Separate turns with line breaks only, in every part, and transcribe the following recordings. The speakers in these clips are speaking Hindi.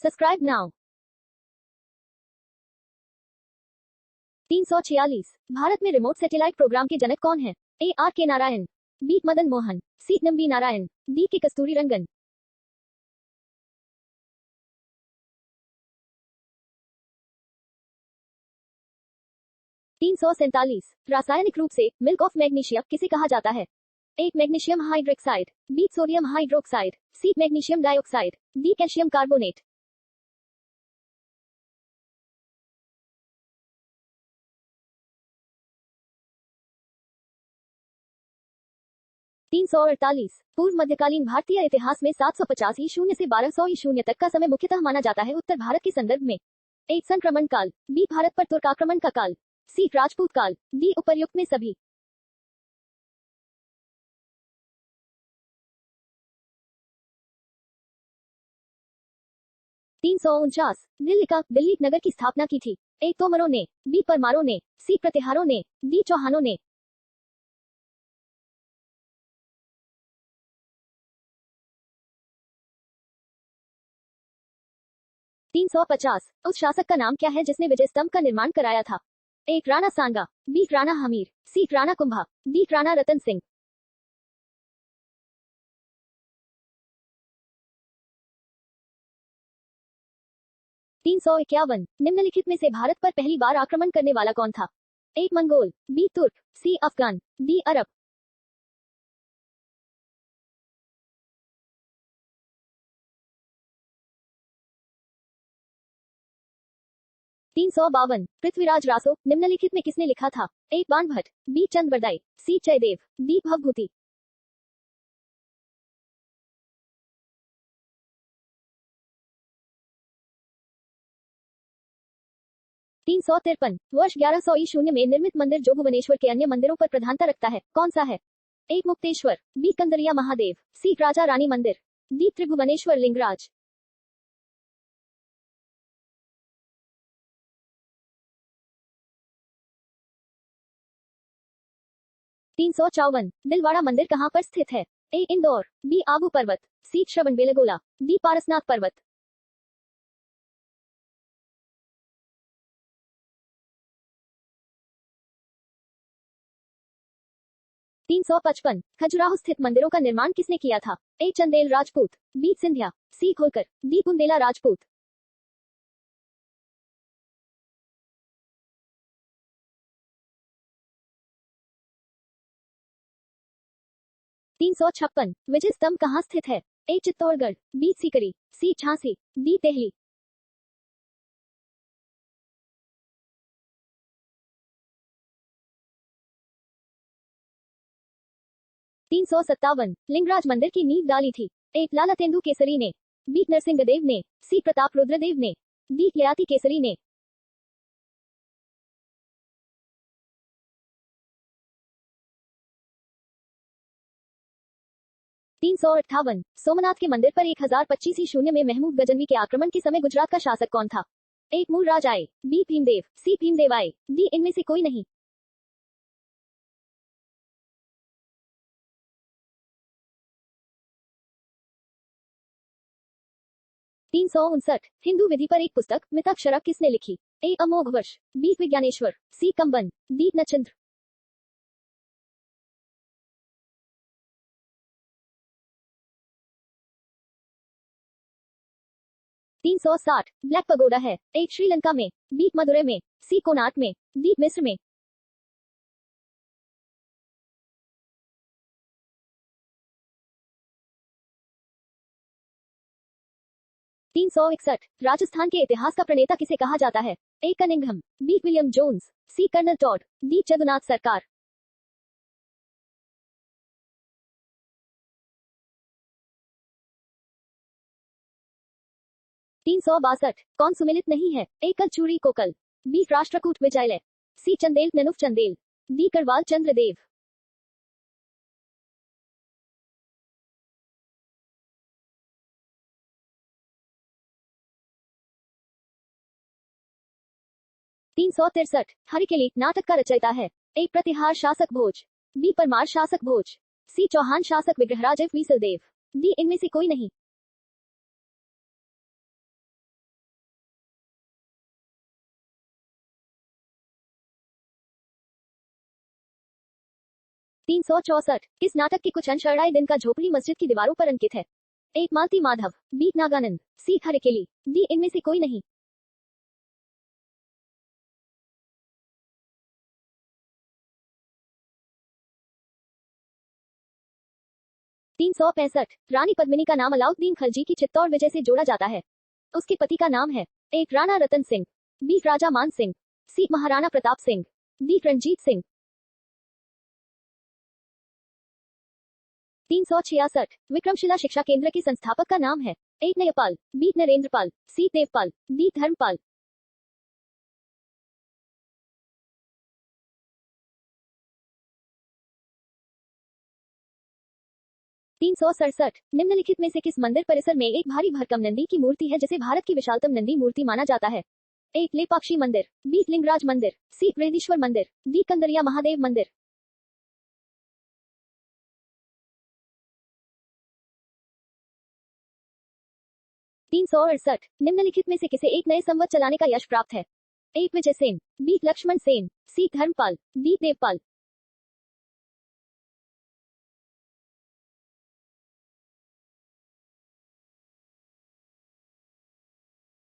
Subscribe now. 346। भारत में रिमोट सैटेलाइट प्रोग्राम के जनक कौन है? ए आर के नारायण, बी मदन मोहन, सी नंबी नारायण, डी के कस्तूरी रंगन। 347। रासायनिक रूप से मिल्क ऑफ मैग्नीशिया किसे कहा जाता है? A magnesium hydroxide, B sodium hydroxide, C magnesium dioxide, D calcium carbonate. 348। पूर्व मध्यकालीन भारतीय इतिहास में 750 ईशून्य से 1200 ईशून्य तक का समय मुख्यतः माना जाता है उत्तर भारत के संदर्भ में। ए संक्रमण काल, बी भारत पर तुर्क आक्रमण का काल, सी राजपूत काल, डी उपर्युक्त में सभी। 349। दिल्ली नगर की स्थापना की थी? ए तोमरों ने, बी परमारों ने, सी प्रतिहारों ने, डी चौहानों ने। 350। उस शासक का नाम क्या है जिसने विजय स्तंभ का निर्माण कराया था? ए राणा सांगा, बी राणा हमीर, सी राणा कुंभा, डी राणा रतन सिंह। 351। निम्नलिखित में से भारत पर पहली बार आक्रमण करने वाला कौन था? ए मंगोल, बी तुर्क, सी अफगान, डी अरब। 352। पृथ्वीराज रासो निम्नलिखित में किसने लिखा था? ए बाणभट्ट, बी चंद बरदाई, सी जयदेव, डी भवभूति। 353। वर्ष 1100 ईशून्य में निर्मित मंदिर जो भुवनेश्वर के अन्य मंदिरों पर प्रधानता रखता है कौन सा है? ए मुक्तेश्वर, बी कंदरिया महादेव, सी राजा रानी मंदिर, डी त्रिभुवनेश्वर लिंगराज। 354। दिलवाड़ा मंदिर कहाँ पर स्थित है? ए इंदौर, बी आबू पर्वत, सी श्रवणबेलगोला, डी पारसनाथ पर्वत। 355। खजुराहो स्थित मंदिरों का निर्माण किसने किया था? ए चंदेल राजपूत, बी सिंधिया, सी होलकर, डी बुंदेला राजपूत। 356। विजय स्तंभ कहाँ स्थित है? ए चित्तौड़गढ़, बी सीकरी, सी झांसी, डी देहली। 357। लिंगराज मंदिर की नींव डाली थी? ए लालतेंदु केसरी ने, बी नरसिंहदेव ने, सी प्रताप रुद्रदेव ने, डी ययाति केसरी ने। 358। सोमनाथ के मंदिर पर 1025 ईशून्य में महमूद गजनवी के आक्रमण के समय गुजरात का शासक कौन था? ए मूलराज आए, बी भीमदेव, सी भीमदेव आए, डी इनमें से कोई नहीं। 359। हिंदू विधि पर एक पुस्तक मिताक्षरा किसने लिखी? ए अमोघ वर्ष, बी विज्ञानेश्वर, सी कंबन, डी नचंद्र। 360। ब्लैक पगोडा है? ए श्रीलंका में, बी मदुरै में, सी कोणार्क में, डी मिस्र में। 361। राजस्थान के इतिहास का प्रणेता किसे कहा जाता है? ए कनिंघम, बी विलियम जोन्स, सी कर्नल टॉड, डी जदुनाथ सरकार। 362। कौन सुमिलित नहीं है? ए कलचूरी कोकल, बी राष्ट्रकूट विजयलय, सी चंदेल ननुफ चंदेल, डी करवाल चंद्रदेव। 363। हरिकेली नाटक का रचयिता है? ए प्रतिहार शासक भोज, बी परमार शासक भोज, सी चौहान शासक विग्रहराज वीसलदेव, डी इनमें से कोई नहीं। 364 किस नाटक के कुछ अंश अढ़ाई दिन का झोपड़ी मस्जिद की दीवारों पर अंकित है? एक मालती माधव, बी नागानंद, सी हरेकेली, डी इनमें से कोई नहीं। 365 रानी पद्मिनी का नाम अलाउद्दीन खलजी की चित्तौड़ विजय से जोड़ा जाता है। उसके पति का नाम है एक राणा रतन सिंह, बी राजा मान सिंह, सी महाराणा प्रताप सिंह, डी रणजीत सिंह। 366 विक्रमशिला शिक्षा केंद्र के संस्थापक का नाम है एक न्यायपाल, बी नरेंद्रपाल, सी देवपाल, डी धर्मपाल। 367 निम्नलिखित में से किस मंदिर परिसर में एक भारी भरकम नंदी की मूर्ति है जिसे भारत की विशालतम नंदी मूर्ति माना जाता है? एक लेपाक्षी मंदिर, बी लिंगराज मंदिर, सी बृहदीश्वर मंदिर, डी कंदरिया महादेव मंदिर। 368 निम्नलिखित में से किसे एक नए संवत चलाने का यश प्राप्त है? एक विजय सेन, बी लक्ष्मण सेन, सी धर्मपाल, डी देवपाल।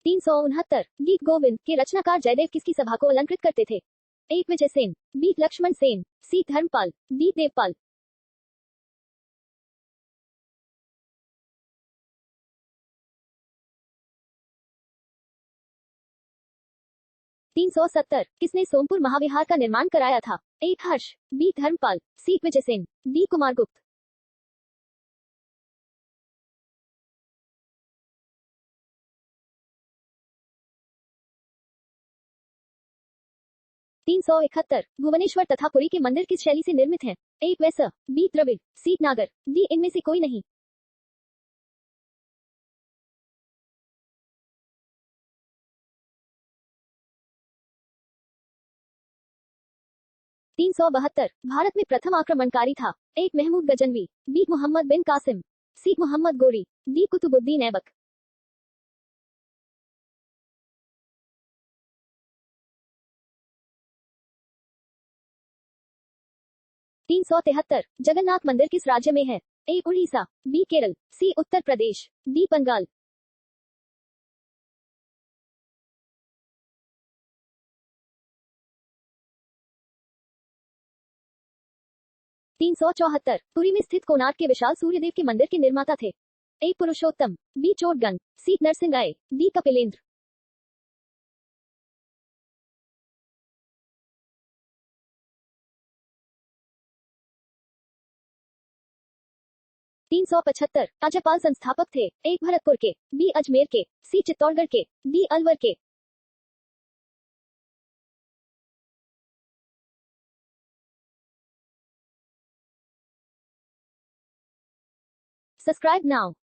369 गीत गोविंद के रचनाकार जयदेव किसकी सभा को अलंकृत करते थे? एक विजय सेन, बी लक्ष्मण सेन, सी धर्मपाल, डी देवपाल। 370 किसने सोमपुर महाविहार का निर्माण कराया था? एक हर्ष, बी धर्मपाल, सी विजय सेन, डी कुमारगुप्त। 371 भुवनेश्वर तथा पुरी के मंदिर किस शैली से निर्मित हैं? एक वैसा, बी द्रविड़, सी नागर, डी इनमें से कोई नहीं। 372 भारत में प्रथम आक्रमणकारी था? एक महमूद गजनवी, बी मोहम्मद बिन कासिम, सी मोहम्मद गोरी, डी कुतुबुद्दीन ऐबक। 373 जगन्नाथ मंदिर किस राज्य में है? ए उड़ीसा, बी केरल, सी उत्तर प्रदेश, डी बंगाल। 374 पुरी में स्थित कोणार्क के विशाल सूर्यदेव के मंदिर के निर्माता थे? ए पुरुषोत्तम, बी चोटगन, सी नरसिंगाए, डी कपिलेंद्र। 375 राज्यपाल संस्थापक थे? एक भरतपुर के, बी अजमेर के, सी चित्तौड़गढ़ के, डी अलवर के। Subscribe now.